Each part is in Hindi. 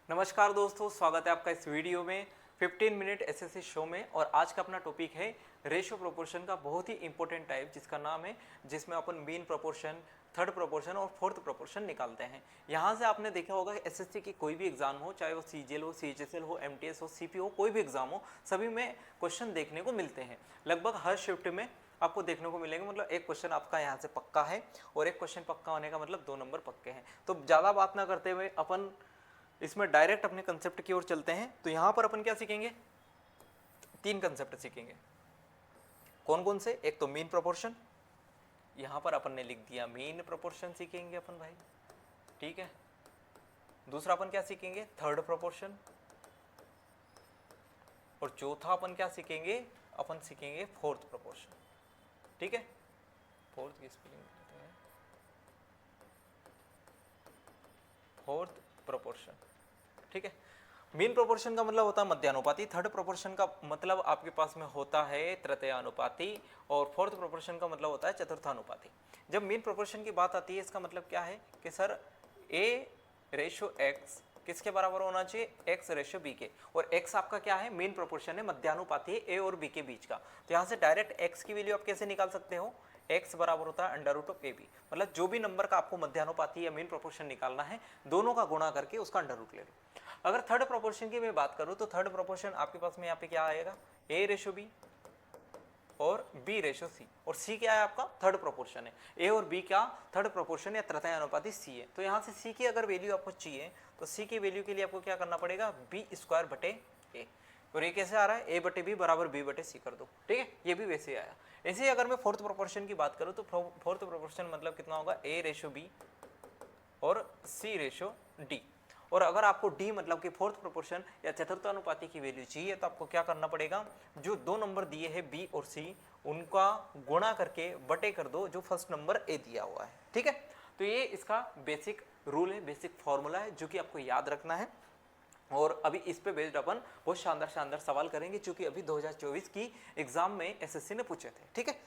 नमस्कार दोस्तों, स्वागत है आपका इस वीडियो में 15 मिनट एसएससी शो में। और आज का अपना टॉपिक है रेशियो प्रोपोर्शन का बहुत ही इंपॉर्टेंट टाइप, जिसका नाम है जिसमें अपन मीन प्रोपोर्शन, थर्ड प्रोपोर्शन और फोर्थ प्रोपोर्शन निकालते हैं। यहाँ से आपने देखा होगा एसएससी की कोई भी एग्जाम हो, चाहे वो सीजीएल हो, सीएचएसएल हो, एमटीएस हो, सीपी हो, कोई भी एग्जाम हो, सभी में क्वेश्चन देखने को मिलते हैं। लगभग हर शिफ्ट में आपको देखने को मिलेंगे, मतलब एक क्वेश्चन आपका यहाँ से पक्का है और एक क्वेश्चन पक्का होने का मतलब 2 नंबर पक्के हैं। तो ज़्यादा बात ना करते हुए अपन इसमें डायरेक्ट अपने कंसेप्ट की ओर चलते हैं। तो यहां पर अपन क्या सीखेंगे? 3 कंसेप्ट सीखेंगे। कौन कौन से? एक तो मीन प्रोपोर्शन, यहां पर अपन ने लिख दिया मीन प्रोपोर्शन सीखेंगे अपन भाई, ठीक है। दूसरा अपन क्या सीखेंगे? Third proportion. और चौथा अपन क्या सीखेंगे? अपन सीखेंगे फोर्थ प्रोपोर्शन, ठीक है। फोर्थ की स्पेलिंग लेते हैं, फोर्थ प्रोपोर्शन, ठीक है। मीन प्रोपोर्शन का मतलब होता है मध्यानुपाती, थर्ड प्रोपोर्शन का मतलब आपके पास में होता है तृतीयानुपाती, और फोर्थ प्रोपोर्शन का मतलब होता है चतुर्थानुपाती। जब मीन प्रोपोर्शन की बात आती है, इसका मतलब क्या है कि सर ए रेशो एक्स किसके बराबर होना चाहिए? एक्स रेशो बी के। और एक्स आपका क्या है? मीन प्रोपोर्शन है, मध्यानुपाती है ए और बी के बीच का। तो यहाँ से डायरेक्ट एक्स की वैल्यू आप कैसे निकाल सकते हो? x बराबर होता है under root of A B. मतलब जो भी नंबर का आपको मध्यानुपाती या मीन प्रोपोर्शन निकालना है, दोनों का गुणा करके उसका अंडर रूट ले लो। अगर थर्ड प्रोपोर्शन की मैं बात करूं तो थर्ड प्रोपोर्शन आपके पास में यहाँ पे क्या आएगा? ए रेशो बी और बी रेशो सी। और सी क्या है? आपका थर्ड प्रोपोर्शन है। ए और बी का थर्ड प्रोपोर्शन या तृतीय अनुपाती सी है। तो यहाँ से सी की अगर वैल्यू आपको चाहिए तो सी की वैल्यू के लिए आपको क्या करना पड़ेगा? बी स्क्वायर बटे ए। और ये कैसे आ रहा है? ए बटे बी बराबर बी बटे सी कर दो, ठीक है। ये भी वैसे ही आया। ऐसे ही अगर मैं फोर्थ प्रोपोर्शन की बात करूँ तो फोर्थ प्रोपोर्शन मतलब कितना होगा? ए रेशो बी और सी रेशो डी। और अगर आपको डी मतलब कि फोर्थ प्रोपोर्शन या चतुर्थानुपाती की वैल्यू चाहिए तो आपको क्या करना पड़ेगा? जो 2 नंबर दिए हैं बी और सी, उनका गुणा करके बटे कर दो जो फर्स्ट नंबर ए दिया हुआ है, ठीक है। तो ये इसका बेसिक रूल है, बेसिक फॉर्मूला है, जो कि आपको याद रखना है। और अभी इस पे बेस्ड अपन बहुत शानदार शानदार सवाल करेंगे, क्योंकि अभी 2024 की एग्जाम में एसएससी ने पूछे थे, ठीक है।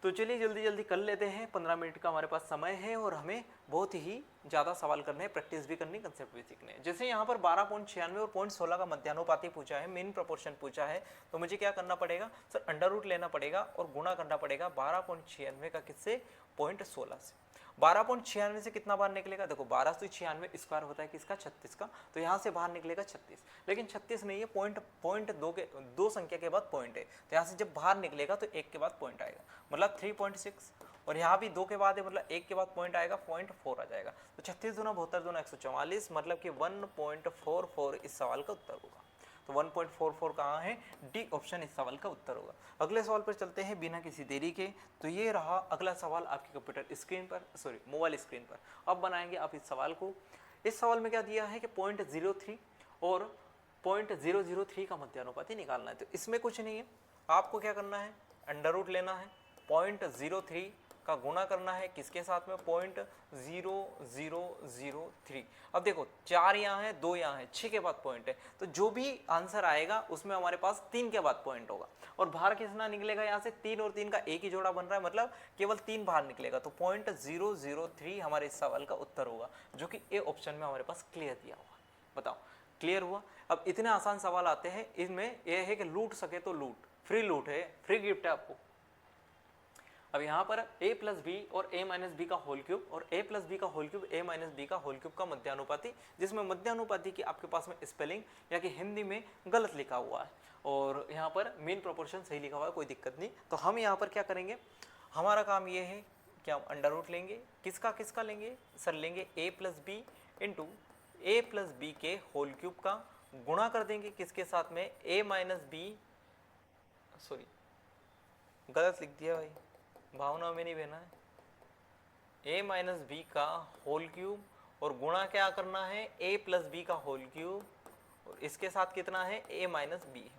तो चलिए जल्दी जल्दी कर लेते हैं, 15 मिनट का हमारे पास समय है और हमें बहुत ही ज़्यादा सवाल करने हैं, प्रैक्टिस भी करनी, कंसेप्ट भी सीखने हैं। जैसे यहाँ पर 12.96 और 0.16 का मध्यानुपाती पूछा है, मेन प्रोपोर्शन पूछा है, तो मुझे क्या करना पड़ेगा? सर अंडर रूट लेना पड़ेगा और गुणा करना पड़ेगा 12.96 का किससे? 0.16 से। 12.96 से कितना बाहर निकलेगा? देखो 1296 स्क्वायर होता है किसका? 36 का। तो यहाँ से बाहर निकलेगा 36, लेकिन 36 नहीं है, पॉइंट दो संख्या के बाद पॉइंट है। तो यहाँ से जब बाहर निकलेगा तो 1 के बाद पॉइंट आएगा, मतलब 3.6। और यहाँ भी 2 के बाद है, मतलब 1 के बाद पॉइंट आएगा, 0.4 आ जाएगा। तो 36 दूना 72 दूना 144, मतलब कि 1.44 इस सवाल का उत्तर होगा। तो 1.44 कहाँ है? डी ऑप्शन इस सवाल का उत्तर होगा। अगले सवाल पर चलते हैं बिना किसी देरी के। तो ये रहा अगला सवाल आपकी कंप्यूटर स्क्रीन पर, सॉरी मोबाइल स्क्रीन पर। अब बनाएंगे आप इस सवाल को। इस सवाल में क्या दिया है कि 0.03 और 0.003 का मध्यानुपाती निकालना है। तो इसमें कुछ नहीं है, आपको क्या करना है? अंडर रूट लेना है, 0.03 का गुणा करना है किसके साथ में? 0.0003। अब देखो 4 यहाँ है, 2 यहाँ है, 6 के बाद पॉइंट है, तो जो भी आंसर आएगा उसमें हमारे पास 3 के बाद पॉइंट होगा। और बाहर कितना निकलेगा? यहाँ से 3 और 3 का एक ही जोड़ा बन रहा है, मतलब केवल 3 बाहर निकलेगा। तो 0.003 हमारे इस सवाल का उत्तर होगा, जो कि ए ऑप्शन में हमारे पास क्लियर दिया हुआ। बताओ क्लियर हुआ? अब इतने आसान सवाल आते हैं, इनमें यह है कि लूट सके तो लूट, फ्री लूट है, फ्री गिफ्ट है आपको। अब यहाँ पर a प्लस बी और a माइनस बी का होल क्यूब और a प्लस बी का whole cube a minus B का होल क्यूब का मध्यानुपाती, जिसमें मध्यानुपाती की आपके पास में स्पेलिंग या कि हिंदी में गलत लिखा हुआ है और यहाँ पर मीन प्रोपोर्शन सही लिखा हुआ है, कोई दिक्कत नहीं। तो हम यहाँ पर क्या करेंगे? हमारा काम ये है कि हम अंडर रूट लेंगे, किसका किसका लेंगे? सर लेंगे a plus B into A plus B के होल क्यूब का, गुणा कर देंगे किसके साथ में? a माइनस बी, सॉरी गलत लिख दिया भाई, भावना में नहीं बहना है, a माइनस बी का होल क्यूब और गुणा क्या करना है? a प्लस बी का होल क्यूब, और इसके साथ कितना है? a माइनस बी है।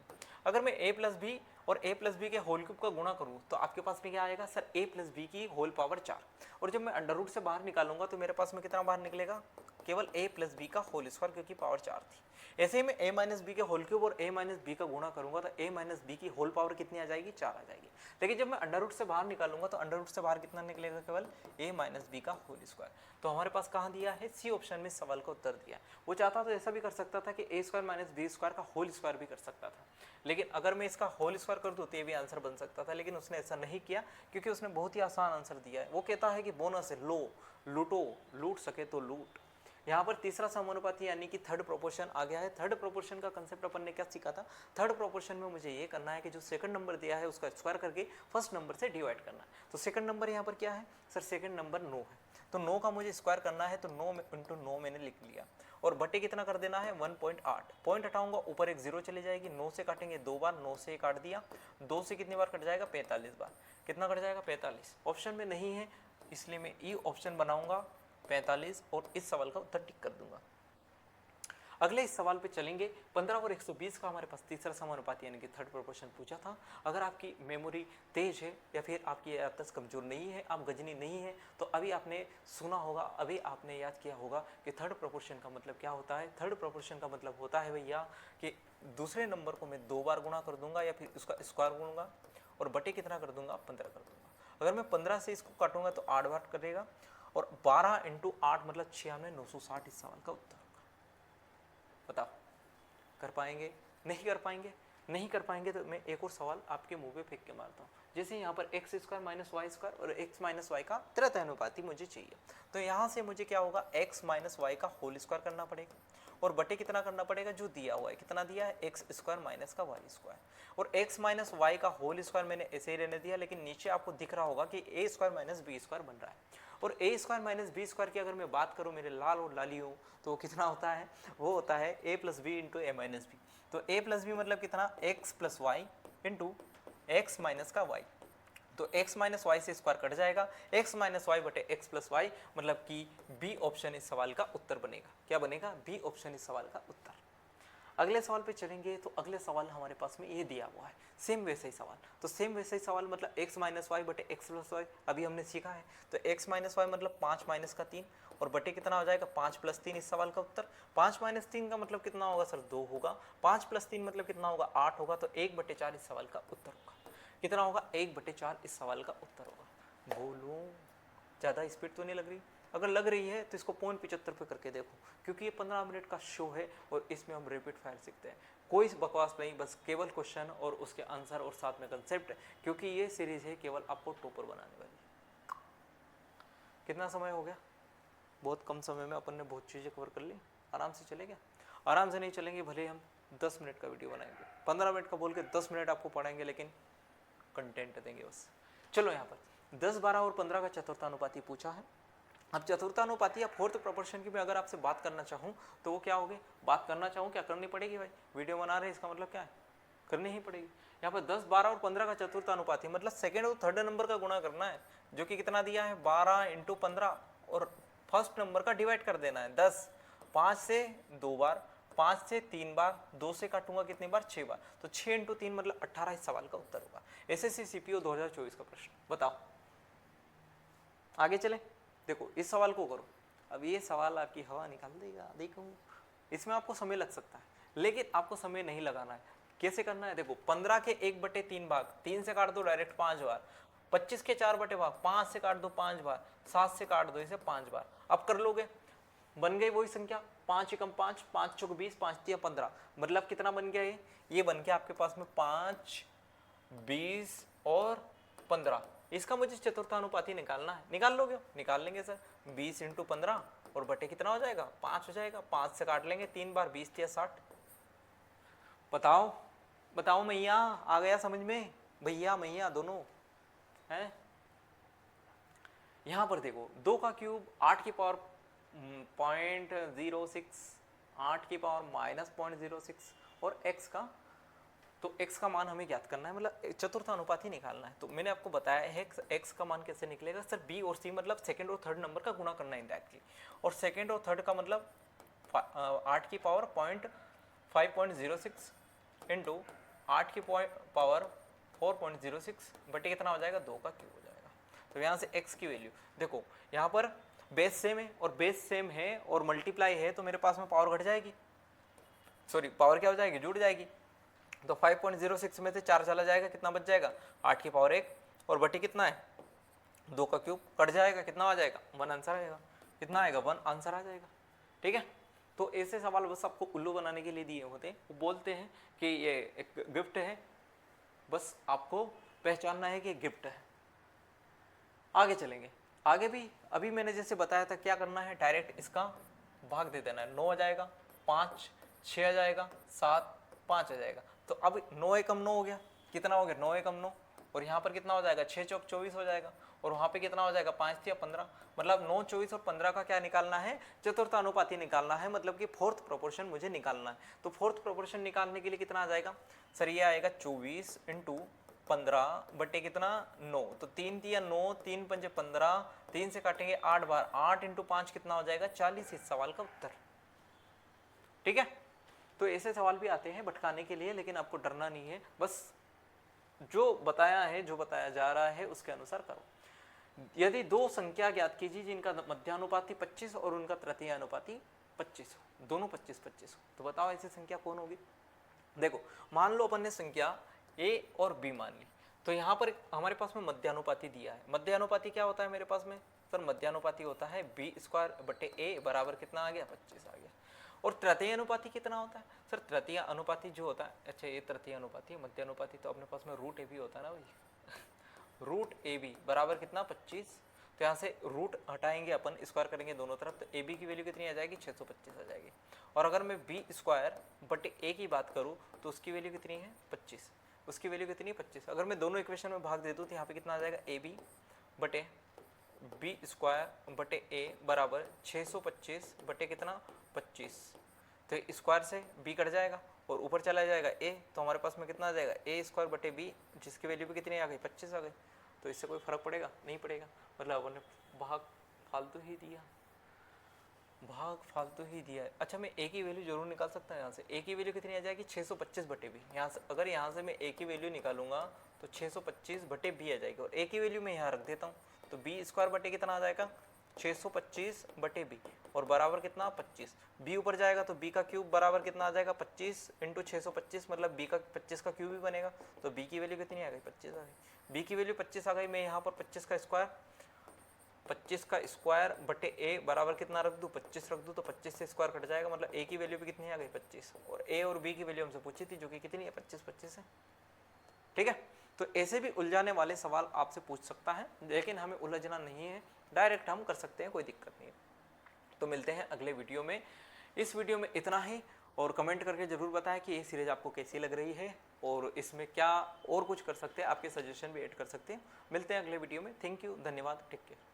अगर मैं a प्लस बी और a प्लस बी के होल क्यूब का गुणा करूँ तो आपके पास में क्या आएगा? सर a प्लस बी की होल पावर 4। और जब मैं अंडर रूट से बाहर निकालूंगा तो मेरे पास में कितना बाहर निकलेगा? केवल a प्लस बी का होल स्क्वायर, क्योंकि पावर 4 थी। ऐसे ही मैं a माइनस बी के होल क्यूब और a माइनस बी का गुणा करूंगा तो a माइनस बी की होल पावर कितनी आ जाएगी, 4 आ जाएगी। लेकिन जब मैं अंडर रूट से बाहर निकालूंगा तो अंडर रूट से बाहर कितना निकलेगा, केवल a माइनस बी का होल स्क्वायर। तो हमारे पास कहाँ दिया है, सी ऑप्शन में सवाल का उत्तर दिया है। वो चाहता तो ऐसा भी कर सकता था कि a square minus B square का होल स्क्वायर भी कर सकता था, लेकिन अगर मैं इसका होल स्क्वायर कर दूं तो ये भी आंसर बन सकता था, लेकिन उसने ऐसा नहीं किया क्योंकि उसने बहुत ही आसान आंसर दिया है। वो कहता है कि बोनस है, लो लूटो, लूट सके तो लूट। यहाँ पर तीसरा समानुपाती यानी कि थर्ड प्रोपोर्शन आ गया है। थर्ड प्रोपोर्शन का कंसेप्ट अपन ने क्या सीखा था, थर्ड प्रोपोर्शन में मुझे ये करना है कि जो सेकंड नंबर दिया है उसका स्क्वायर करके फर्स्ट नंबर से डिवाइड करना है। तो सेकंड नंबर यहाँ पर क्या है सर, सेकंड नंबर 9 है, तो 9 का मुझे स्क्वायर करना है, तो 9 इंटू 9 मैंने लिख लिया, और बटे कितना कर देना है 1.8। पॉइंट हटाऊंगा ऊपर एक जीरो चली जाएगी, 9 से काटेंगे 2 बार, 9 से काट दिया, 2 से कितनी बार कट जाएगा 45 बार, कितना कट जाएगा 45। ऑप्शन में नहीं है इसलिए मैं ई ऑप्शन बनाऊंगा 45 और इस सवाल का उत्तर टिक कर दूंगा। अगले इस सवाल पे चलेंगे। 15 और 120 का हमारे पास तीसरा समानुपाती यानी कि थर्ड प्रोपोर्शन पूछा था। अगर आपकी मेमोरी तेज है या फिर आपकी याददाश्त कमजोर नहीं है, आप गजनी नहीं है, तो अभी आपने सुना होगा, अभी आपने याद किया होगा कि थर्ड प्रोपोर्शन का मतलब क्या होता है। थर्ड प्रोपोर्शन का मतलब होता है भैया कि दूसरे नंबर को मैं 2 बार गुणा कर दूंगा या फिर उसका स्क्वायर गुणूंगा और बटे कितना कर दूंगा 15 कर दूंगा। अगर मैं 15 से इसको काटूंगा तो 8 बार करेगा, और 12 इंटू 8 मतलब 96,960 इस सवाल का उत्तर होगा। बताओ कर पाएंगे, नहीं कर पाएंगे? नहीं कर पाएंगे तो मैं एक और सवाल आपके मुंह पे फेंक के मारता हूँ। जैसे यहाँ पर X square minus Y square और एक्स माइनस वाई का त्रितानुपाती मुझे चाहिए, तो यहाँ से मुझे क्या होगा, एक्स माइनस वाई का होल स्क्वायर करना पड़ेगा और बटे कितना करना पड़ेगा, जो दिया हुआ है कितना दिया है, एक्स स्क्वायर माइनस का वाई स्क्वायर। और एक्स माइनस वाई का होल स्क्वायर मैंने ऐसे ही रहने दिया, लेकिन नीचे आपको दिख रहा होगा कि ए स्क्वायर माइनस बी स्क्वायर बन रहा है। और ए स्क्वायर माइनस बी स्क्वायर की अगर मैं बात करूँ मेरे लाल और लालियों, तो वो कितना होता है, वो होता है A plus B into A minus B. तो ए प्लस बी मतलब कितना, X plus Y into X minus का वाई। तो x माइनस वाई से स्क्वायर कट जाएगा, x माइनस वाई बटे एक्स प्लस वाई, मतलब कि बी ऑप्शन इस सवाल का उत्तर बनेगा। क्या बनेगा, बी ऑप्शन इस सवाल का उत्तर। अगले सवाल पे चलेंगे तो अगले सवाल हमारे पास में ये दिया हुआ है, सेम वैसे ही सवाल। तो सेम वैसे ही सवाल मतलब x माइनस वाई बटे एक्स प्लस वाई अभी हमने सीखा है। तो x माइनस वाई मतलब 5 माइनस का 3 और बटे कितना हो जाएगा 5 प्लस 3 इस सवाल का उत्तर। 5 माइनस 3 का मतलब कितना होगा सर, 2 होगा। 5 प्लस 3 मतलब कितना होगा, 8 होगा। तो 1/4 इस सवाल का उत्तर होगा। कितना होगा, 1/4 इस सवाल का उत्तर होगा। बोलो ज़्यादा स्पीड तो नहीं लग रही? अगर लग रही है तो इसको 0.75 पे करके देखो, क्योंकि ये 15 मिनट का शो है और इसमें हम रैपिड फायर सीखते हैं। कोई बकवास नहीं, बस केवल क्वेश्चन और उसके आंसर और साथ में कंसेप्ट है, क्योंकि ये सीरीज है केवल आपको टॉपर बनाने वाली। कितना समय हो गया, बहुत कम समय में अपन ने बहुत चीज़ें कवर कर ली। आराम से चलेगा, आराम से नहीं चलेंगे भले हम 10 मिनट का वीडियो बनाएंगे, 15 मिनट का बोल के 10 मिनट आपको पढ़ाएंगे, लेकिन कंटेंट देंगे बस। चलो यहाँ पर 10, 12 और 15 का चतुर्थानुपाती पूछा है। अब चतुर्थानुपाती या फोर्थ प्रोपोर्शन की मैं अगर आपसे बात करना चाहूँ तो वो क्या होगी, बात करना चाहूँ क्या करनी पड़ेगी भाई, वीडियो बना रहे हैं इसका मतलब क्या है, करनी ही पड़ेगी। यहाँ पर 10, 12 और 15 का चतुर्थानुपाती मतलब सेकेंड और थर्ड नंबर का गुणा करना है, जो कि कितना दिया है 12 इंटू 15, और फर्स्ट नंबर का डिवाइड कर देना है 10। 5 से 2 बार, 5 से 3 बार, 2 से काटूंगा कितनी बार 6 बार, तो 6 इंटू 3 मतलब 18 इस सवाल का उत्तर होगा। एसएससी सीपीओ 2024 का प्रश्न। बताओ आगे चले, देखो इस सवाल को करो। अब ये सवाल आपकी हवा निकाल देगा, देखो इसमें आपको समय लग सकता है, लेकिन आपको समय नहीं लगाना है। कैसे करना है, देखो 15 के 1/3 भाग, 3 से काट दो डायरेक्ट 5 बार। 25 के 4 भाग, 5 से काट दो 5 बार। 7 से काट दो इसे 5 बार। अब कर लोगे, बन गई वही संख्या, 5 एकम 5, 5 चौक 20, 5 तिया 15, मतलब कितना बन गया ये बन गया आपके पास में 5, 20 और 15। इसका मुझे चतुर्थानुपाती निकालना है, निकाल लोगे? निकाल लेंगे सर। 20 इंटू 15 और बटे कितना हो जाएगा 5 हो जाएगा। 5 से काट लेंगे 3 बार, 20 तिया 60। बताओ बताओ मैया, आ गया समझ में? भैया मैया दोनों हैं। यहां पर देखो 2 का क्यूब 8 की पावर 0.06, 8 की पावर -0.06 और x का, तो x का मान हमें ज्ञात करना है, मतलब चतुर्थानुपाती निकालना है। तो मैंने आपको बताया है x का मान कैसे निकलेगा सर, b और c मतलब सेकंड और थर्ड नंबर का गुणा करना है इंडायरेक्टली, और सेकंड और थर्ड का मतलब 8 की पावर 5.06 इंटू 8 की पावर 4.06 बटे कितना हो जाएगा 2 का क्यूब हो जाएगा। तो यहाँ से x की वैल्यू देखो, यहाँ पर बेस सेम है और बेस सेम है और मल्टीप्लाई है तो मेरे पास में पावर घट जाएगी, सॉरी पावर क्या हो जाएगी, जुड़ जाएगी। तो 5.06 में से 4 चला जाएगा, कितना बच जाएगा 8 की पावर 1 और बटी कितना है 2 का क्यूब, कट जाएगा, कितना आ जाएगा 1 आंसर आएगा, कितना आएगा 1 आंसर आ जाएगा। ठीक है, तो ऐसे सवाल बस आपको उल्लू बनाने के लिए दिए होते हैं, वो बोलते हैं कि ये एक गिफ्ट है, बस आपको पहचानना है कि गिफ्ट है। आगे चलेंगे, आगे भी अभी मैंने जैसे बताया था क्या करना है, डायरेक्ट इसका भाग दे देना है। 9 आ जाएगा, 5 6 आ जाएगा, 7 5 आ जाएगा। तो अब 9 एकम 9 हो गया, कितना हो गया 9 एकम 9, और यहाँ पर कितना हो जाएगा 6 चौक 24 हो जाएगा, और वहाँ पे कितना हो जाएगा 5 या 15, मतलब 9 24 और 15 का क्या निकालना है, चतुर्थ अनुपाती निकालना है, मतलब कि फोर्थ प्रोपोर्शन मुझे निकालना है। तो फोर्थ प्रोपोर्शन निकालने के लिए कितना आ जाएगा सर, ये आएगा 24 इंटू 15 बटे कितना 9, तो 3 तिया 9, 3 पंजे 15, 3 से काटेंगे 8 बार, 8 इंटू 5 कितना हो जाएगा 40, इस सवाल का उत्तर। ठीक है, तो ऐसे सवाल भी आते हैं भटकाने के लिए, लेकिन आपको डरना नहीं है, बस जो बताया है, जो बताया जा रहा है उसके अनुसार करो। यदि दो संख्या ज्ञात कीजिए जिनका मध्यानुपाती 25 और उनका तृतीय अनुपाती 25 हो, दोनों 25-25 हो, तो बताओ ऐसी संख्या कौन होगी। देखो मान लो अपन ने संख्या a और b मान ली, तो यहाँ पर हमारे पास में मध्यानुपाती दिया है। मध्यानुपाती क्या होता है मेरे पास में सर, मध्यानुपाती होता है b² बटे a बराबर कितना आ गया 25 आ गया। और तृतीय अनुपाती कितना होता है सर, तृतीय अनुपाती जो होता है, अच्छा ये तृतीय अनुपाती, मध्यानुपाती तो अपने पास में रूट ए बी होता है ना भाई रूट ए बी बराबर कितना 25, तो यहाँ से रूट हटाएंगे अपन, स्क्वायर करेंगे दोनों तरफ, तो ए बी की वैल्यू कितनी आ जाएगी 625 आ जाएगी। और अगर मैं b² बटे a की बात करूँ तो उसकी वैल्यू कितनी है 25, उसकी वैल्यू कितनी 25। अगर मैं दोनों इक्वेशन में भाग दे दूँ तो यहाँ पे कितना आ जाएगा ए बी बटे b² बटे a बराबर 625 बटे कितना 25, तो स्क्वायर से b कट जाएगा और ऊपर चला जाएगा a, तो हमारे पास में कितना आ जाएगा a² बटे b, जिसकी वैल्यू भी कितनी आ गई 25 आ गई। तो इससे कोई फर्क पड़ेगा नहीं पड़ेगा, मतलब अपन ने भाग फालतू ही दिया, भाग फालतू ही दिया है। अच्छा मैं a की वैल्यू जरूर निकाल सकता हूँ, यहाँ से a की वैल्यू कितनी आ जाएगी 625 बटे b, यहाँ से अगर यहाँ से मैं a की वैल्यू निकालूंगा तो 625 बटे b आ जाएगी, और a की वैल्यू मैं यहाँ रख देता हूँ, तो b² बटे कितना आ जाएगा 625 बटे b, और बराबर कितना 25, b ऊपर जाएगा तो b का क्यूब बराबर कितना आ जाएगा 25 इंटू 625, मतलब b का 25 का क्यूब ही बनेगा, तो b की वैल्यू कितनी आ गई 25 आ गई। b की वैल्यू 25 आ गई, मैं यहाँ पर 25 का स्क्वायर बटे a बराबर कितना रख दूँ 25 रख दूँ, तो 25 से स्क्वायर कट जाएगा, मतलब a की वैल्यू भी कितनी आ गई 25, और a और b की वैल्यू हमसे पूछी थी जो कि कितनी है 25 है। ठीक है, तो ऐसे भी उलझाने वाले सवाल आपसे पूछ सकता है, लेकिन हमें उलझना नहीं है, डायरेक्ट हम कर सकते हैं, कोई दिक्कत नहीं है। तो मिलते हैं अगले वीडियो में, इस वीडियो में इतना ही, और कमेंट करके जरूर बताएं कि ये सीरीज आपको कैसी लग रही है और इसमें क्या और कुछ कर सकते हैं, आपके सजेशन भी ऐड कर सकते हैं। मिलते हैं अगले वीडियो में, थैंक यू, धन्यवाद, टेक केयर।